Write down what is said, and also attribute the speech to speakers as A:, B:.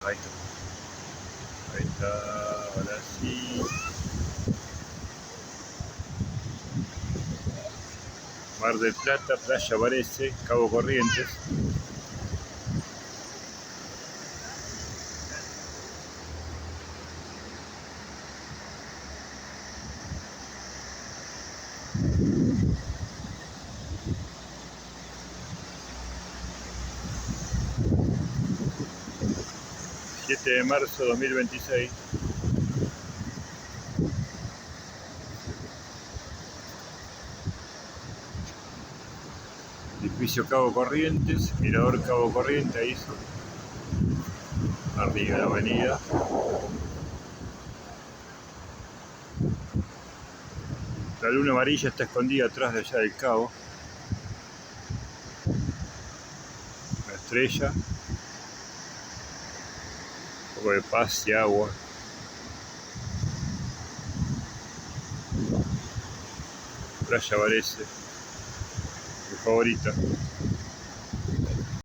A: Ahí está, ahí está, ahora sí. Mar del Plata, Playa Varese, Cabo Corrientes. ...7 de marzo 2026... edificio Cabo Corrientes, mirador Cabo Corrientes, ahí arriba de la avenida. La luna amarilla está escondida atrás de allá del cabo. La estrella, un poco de paz y agua. Playa Varese, mi favorita.